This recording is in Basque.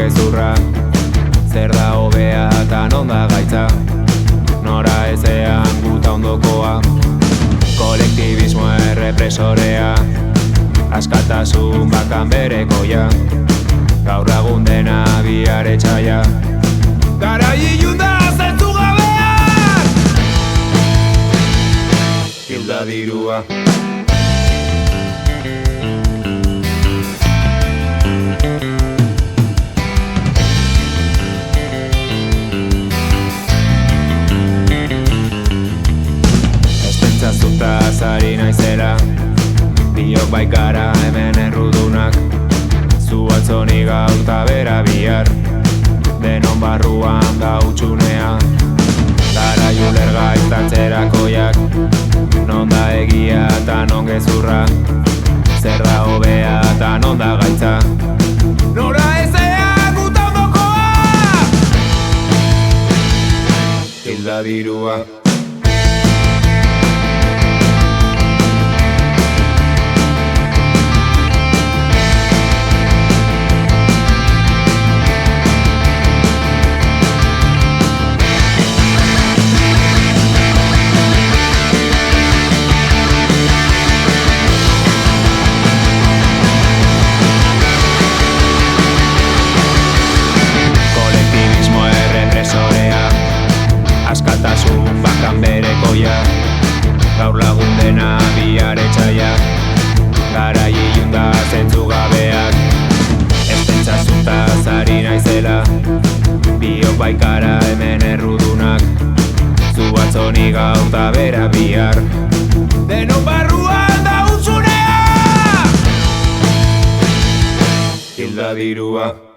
gezurra. Zer da hobea eta non da gaitza, nora ezean guta ondokoa. Kolektibismo errepresorea, askatasun bakan berekoia. Gaur lagun dena bihar etxaia, garai ilun da zentzu gabeak. Hilda dirua. Zutaz ari naizela, biok baikara hemen errudunak. Zu atzoni gaur ta bera bihar, denon barruan da utxunea. Garai ulergaitz atzerakoiak, non da egia eta non gezurra. Zer da hobea eta non da gaitza, nora ezean guta ondokoa. Hilda dirua. Askatasun bakan berekoia, gaur lagun dena bihar etxaia. Garai ilun da zentzu gabeak, ez pentsa zutaz ari naizela. Biok baikara hemen errudunak, zu atzoni gaur ta bera bihar, denon barruan da utxunea. Hilda dirua.